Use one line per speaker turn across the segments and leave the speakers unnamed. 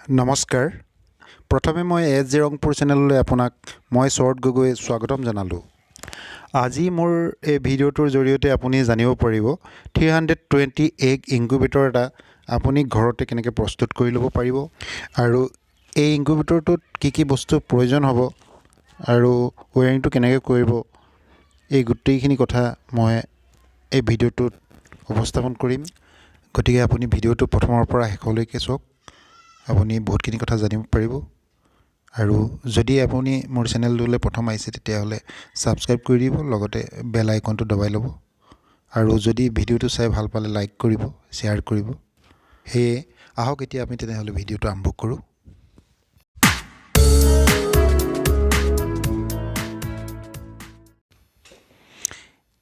নমস্কাৰ প্ৰথমে মই এজ ৰংপুৰ চেনেললৈ আপোনাক মই শৰৎ গগৈ স্বাগতম জনালোঁ আজি মোৰ এই ভিডিঅ'টোৰ জৰিয়তে আপুনি জানিব পাৰিব 320 এগ ইনকিউবেটৰ এটা আপুনি ঘৰতে কেনেকৈ প্ৰস্তুত কৰি ল'ব পাৰিব আৰু এই ইনকিউবেটৰটোত কি বস্তু প্ৰয়োজন হ'ব আৰু ওয়াৰিংটো কেনেকৈ কৰিব এই গোটেইখিনি কথা মই এই ভিডিঅ'টোত উপস্থাপন কৰিম গতিকে আপুনি ভিডিঅ'টো প্ৰথমৰ পৰা শেষলৈকে চাওক আপুনি বহুতখিনি কথা জানিব পাৰিব আৰু যদি আপুনি মোৰ চেনেলটোলৈ প্ৰথম আহিছে তেতিয়াহ'লে সাবস্ক্ৰাইব কৰি দিব লগতে বেল আইকনটো দবাই ল'ব আৰু যদি ভিডিঅ'টো চাই ভাল পালে লাইক কৰিব শ্বেয়াৰ কৰিব হেয়ে আহক এতিয়া আমি তেনেহ'লে ভিডিঅ'টো আৰম্ভ কৰোঁ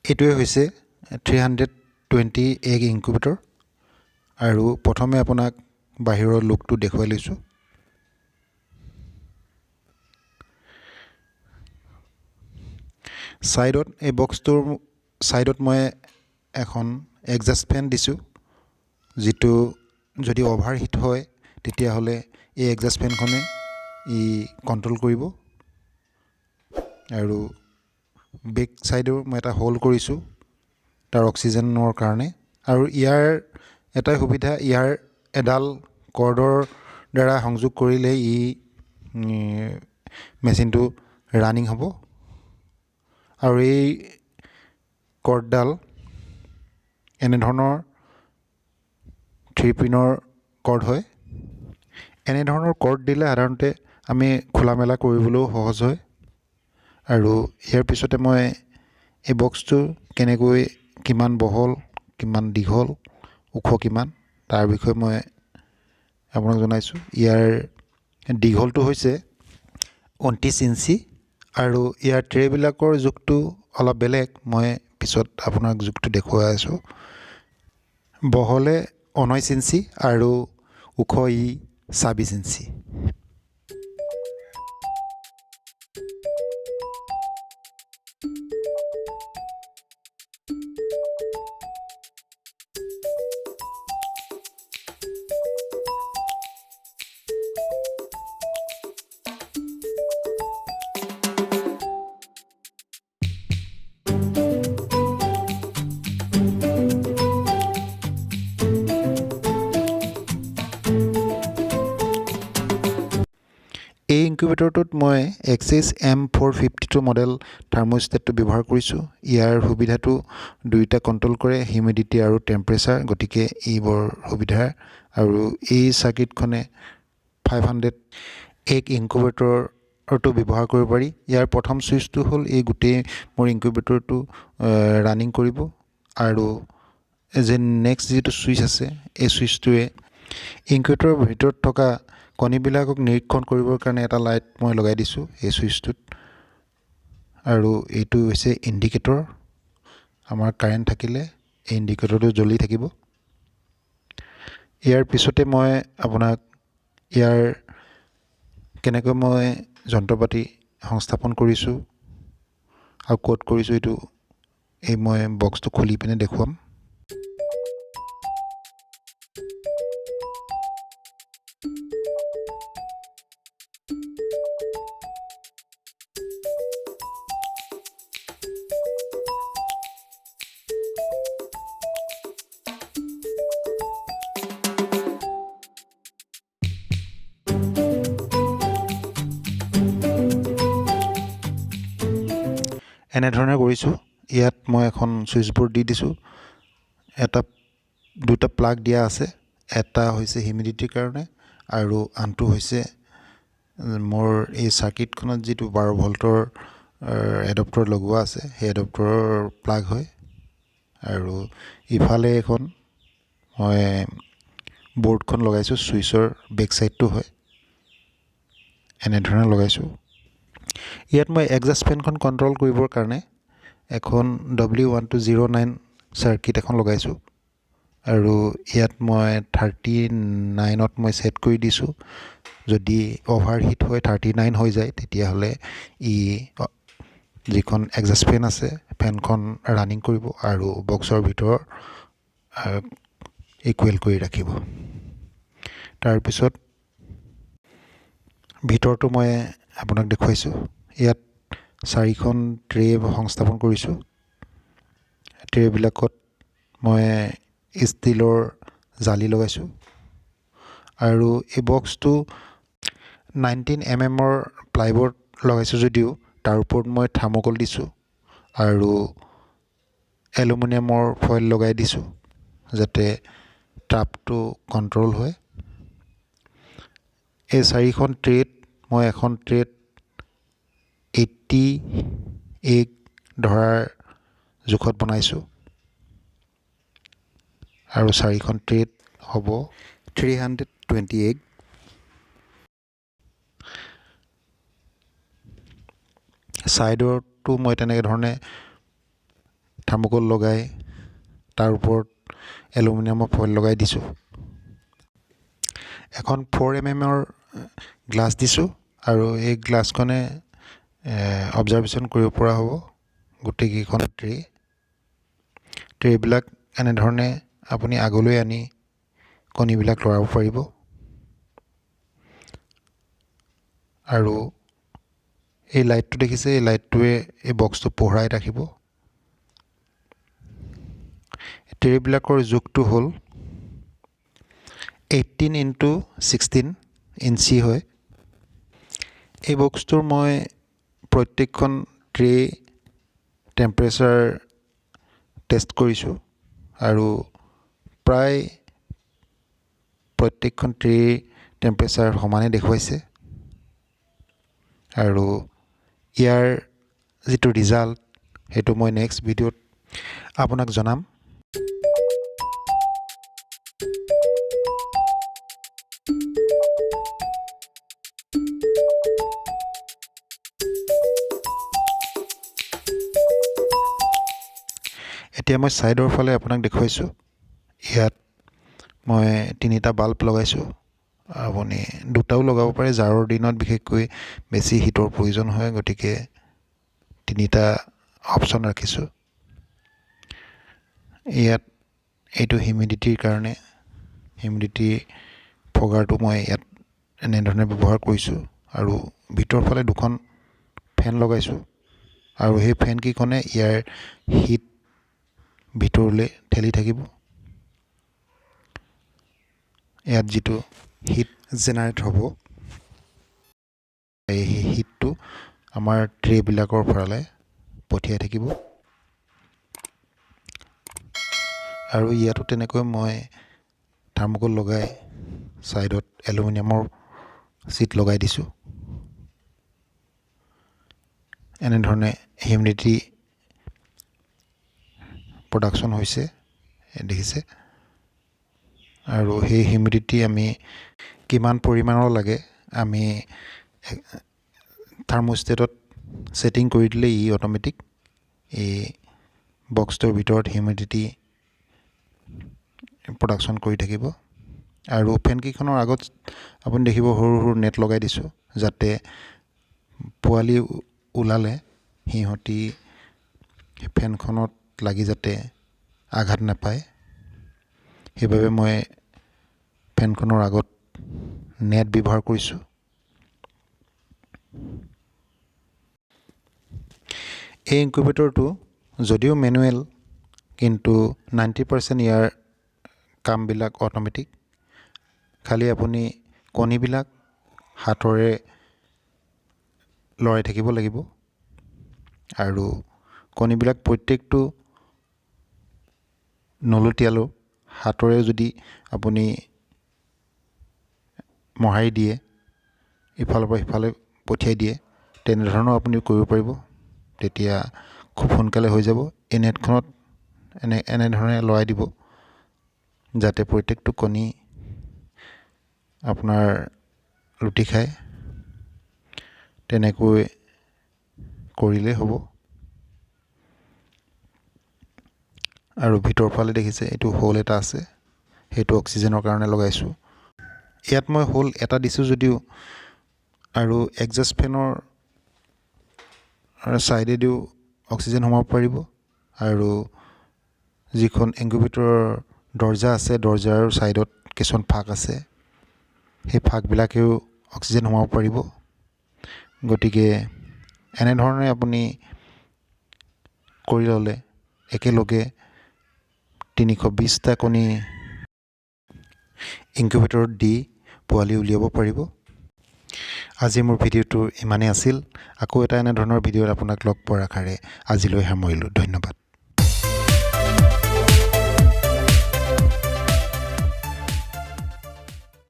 এটোৱে হৈছে 320 এগ ইনকিউবেটৰ আৰু প্ৰথমে আপোনাক বাহিৰৰ লুকটো দেখুৱাই লৈছোঁ সাইডত এই বক্সটোৰ সাইডত মই এখন এক্সজাষ্ট ফেন দিছোঁ যেটো যদি ওভাৰহিট হয় তেতিয়াহ'লে এই এক্সজাষ্ট ফেনখনে ই কন্ট্ৰোল কৰিব আৰু বেক সাইডৰ মই এটা হোল কৰিছোঁ তাৰ অক্সিজেনৰ কাৰণে আৰু ইয়াৰ এটা সুবিধা ইয়াৰ এডাল কৰ্ডৰ দ্বাৰা সংযোগ কৰিলে ই মেচিনটো ৰানিং হ'ব আৰু এই কৰ্ডডাল এনে ধৰণৰ 3 পিনৰ কৰ্ড হয় এনে ধৰণৰ কৰ্ড দিলে সাধাৰণতে আমি খোলা মেলা কৰিবলৈ সহজ হয় আৰু ইয়াৰ পিছতে মই এই বক্সটো কেনেকৈ কিমান বহল কিমান দীঘল ওখ কিমান তাৰ বিষয়ে মই আপোনাক জনাইছোঁ ইয়াৰ দীঘলটো হৈছে 29 ইঞ্চি আৰু ইয়াৰ ট্ৰেবিলাকৰ জোখটো অলপ বেলেগ মই পিছত আপোনাক জোখটো দেখুৱাই আছোঁ বহলে 19 ইঞ্চি আৰু ওখ ই 26 ইঞ্চি এই ইনকিউবেটৰটোত মই এক্সিছ M452 মডেল থাৰ্মোষ্টেটটো ব্যৱহাৰ কৰিছোঁ ইয়াৰ সুবিধাটো দুইটা কন্ট্ৰোল কৰে হিউমিডিটি আৰু টেম্পাৰেচাৰ গতিকে ই বৰ সুবিধা আৰু এই সাৰ্কিটখনে 500 এগ ইনকিউবেটৰটো ব্যৱহাৰ কৰিব পাৰি ইয়াৰ প্ৰথম সুইচটো হ'ল এই গোটেই মোৰ ইনকিউবেটৰটো ৰানিং কৰিব আৰু যে নেক্সট যেটো সুইচ আছে এই সুইচটোৱে ইনকিউবেটৰৰ ভিতৰত থকা কণীবিলাকক নিৰীক্ষণ কৰিবৰ কাৰণে এটা লাইট মই লগাই দিছোঁ এই সুইচটোত আৰু এইটো হৈছে ইণ্ডিকেটৰ আমাৰ কাৰেন্ট থাকিলে এই ইণ্ডিকেটৰটো জ্বলি থাকিব ইয়াৰ পিছতে মই আপোনাক ইয়াৰ কেনেকৈ মই যন্ত্ৰপাতি সংস্থাপন কৰিছোঁ আৰু কোড কৰিছোঁ এইটো এই মই বক্সটো খুলি পিনে দেখুৱাম এনেধৰণে কৰিছোঁ ইয়াত মই এখন সুইচ বৰ্ড দি দিছোঁ দুটা প্লাগ দিয়া আছে এটা হৈছে হিউমিডিটিৰ কাৰণে আৰু আনটো হৈছে মোৰ এই সাৰ্কিটখনত যেটো 12 ভোল্টৰ এডাপ্টাৰ লগোৱা আছে সেই এডাপ্টাৰৰ প্লাগ হয় আৰু ইফালে এখন মই বৰ্ডখন লগাইছোঁ সুইচৰ বেক সাইডটো হয় এনেধৰণে লগাইছোঁ ইয়াত মই এক্সজাষ্ট ফেনখন কন্ট্ৰোল কৰিবৰ কাৰণে এখন W1209 সাৰ্কিট এখন লগাইছোঁ আৰু ইয়াত মই 39ত মই সেট কৰি দিছোঁ যদি ওভাৰহিট হয় 39 হৈ যায় তেতিয়াহ'লে ই যিখন এক্সজাষ্ট ফেন আছে ফেনখন ৰানিং কৰিব আৰু বক্সৰ ভিতৰ ইকুৱেল কৰি ৰাখিব তাৰ পিছত ভিতৰটো মই আপোনাক দেখুৱাইছোঁ। ইয়াত 4খন ট্ৰে সংস্থাপন কৰিছোঁ। ট্ৰেবিলাকত মই ষ্টীলৰ জালি লগাইছোঁ আৰু এই বক্সটো 19 mm প্লাইবোৰ্ড লগাইছোঁ যদিও তাৰ ওপৰত মই থাৰ্মোকল দিছোঁ আৰু এলুমিনিয়ামৰ ফইল লগাই দিছোঁ যাতে তাপটো কণ্ট্ৰল হয়। এই 4খন ট্ৰেত মই এখন ট্ৰেত 88 ধৰাৰ জোখত বনাইছোঁ আৰু 4খন ট্ৰেত হ'ব 328। ছাইডতো মই তেনেকৈ ধৰণে থাৰ্মোকল লগাই তাৰ ওপৰত এলুমিনিয়ামৰ ফইল লগাই দিছোঁ। এখন 4 mm গ্লাছ দিছোঁ আৰু এই গ্লাছখনে অবজাৰভেশ্যন কৰিব পৰা হ'ব গোটেইকেইখন ট্ৰেবিলাক এনেধৰণে আপুনি আগলৈ আনি কণীবিলাক লৰাব পাৰিব আৰু এই লাইটটো দেখিছে, এই লাইটটোৱে এই বক্সটো পোহৰাই ৰাখিব। ট্ৰেবিলাকৰ জোখটো হ'ল 18 × 16 ইঞ্চি হয়। এই বক্সটোৰ মই প্ৰত্যেকখন ট্ৰে টেম্পাৰেচাৰ টেষ্ট কৰিছোঁ আৰু প্ৰায় প্ৰত্যেকখন ট্ৰে টেম্পাৰেচাৰ সমানে দেখুৱাইছে আৰু ইয়াৰ যিটো ৰিজাল্ট সেইটো মই নেক্সট ভিডিঅ'ত আপোনাক জনাম। এতিয়া মই ছাইডৰ ফালে আপোনাক দেখুৱাইছোঁ। ইয়াত মই 3টা বাল্ব লগাইছোঁ। আপুনি 2টাও লগাব পাৰে, জাৰৰ দিনত বিশেষকৈ বেছি হিটৰ প্ৰয়োজন হয়, গতিকে 3টা অপশ্যন ৰাখিছোঁ। ইয়াত এইটো হিউমিডিটিৰ কাৰণে, হিউমিডিটি ফগাৰটো মই ইয়াত এনেধৰণে ব্যৱহাৰ কৰিছোঁ আৰু ভিতৰৰ ফালে 2খন ফেন লগাইছোঁ আৰু সেই ফেনকেইখনে ইয়াৰ হিট ভিতৰলৈ ঠেলি থাকিব। ইয়াত যিটো হিট জেনেৰেট হ'ব এই হিটটো আমাৰ ট্ৰেবিলাকৰ ফালে পঠিয়াই থাকিব আৰু ইয়াতো তেনেকৈ মই থাৰ্মোকল লগাই ছাইডত এলুমিনিয়ামৰ ছিট লগাই দিছোঁ। এনেধৰণে হিউমিডিটি প্ৰডাকশ্যন হৈছে দেখিছে আৰু সেই হিউমিডিটি আমি কিমান পৰিমাণৰ লাগে আমি থাৰ্মোষ্টেটত ছেটিং কৰি দিলে ই অট'মেটিক এই বক্সটোৰ ভিতৰত হিউমিডিটি প্ৰডাকশ্যন কৰি থাকিব। আৰু ফেনকেইখনৰ আগত আপুনি দেখিব সৰু সৰু নেট লগাই দিছোঁ যাতে পোৱালি ওলালে সিহঁতি ফেনখনত লাগি যাতে আঘাত নাপায়, সেইবাবে মই ফেনখনৰ আগত নেট ব্যৱহাৰ কৰিছোঁ। এই ইনকিউবেটৰটো যদিও মেনুৱেল কিন্তু 90% ইয়াৰ কামবিলাক অট'মেটিক। খালি আপুনি কণীবিলাক হাতৰে লৰাই থাকিব লাগিব আৰু কণীবিলাক প্ৰত্যেকটো নলতীয়ালো হাতৰে যদি আপুনি মোহাৰি দিয়ে, ইফালৰ পৰা সিফালে পঠিয়াই দিয়ে, তেনেধৰণৰ আপুনি কৰিব পাৰিব। তেতিয়া খুব সোনকালে হৈ যাব। এই নেটখনত এনেধৰণে লৰাই দিব যাতে প্ৰত্যেকটো কণী আপোনাৰ লুটি খায়। তেনেকৈ কৰিলেই হ'ব। আৰু ভিতৰৰ ফালে দেখিছে এইটো হোল এটা আছে, সেইটো অক্সিজেনৰ কাৰণে লগাইছোঁ। ইয়াত মই হোল এটা দিছোঁ যদিও আৰু এগজাষ্ট ফেনৰ ছাইডেদিও অক্সিজেন সোমাব পাৰিব আৰু যিখন ইনকিউবেটৰৰ দৰ্জা আছে, দৰ্জাৰ ছাইডত কিছুমান ফাঁক আছে, সেই ফাঁকবিলাকেও অক্সিজেন সোমাব পাৰিব। গতিকে এনেধৰণে আপুনি কৰি ল'লে একেলগে 320টা কণী ইনকিউবেটৰত দি পোৱালি উলিয়াব পাৰিব। আজি মোৰ ভিডিঅ'টো ইমানেই আছিল। আকৌ এটা এনেধৰণৰ ভিডিঅ'ত আপোনাক লগ পোৱাৰ আশাৰে আজিলৈ সামৰিলোঁ। ধন্যবাদ।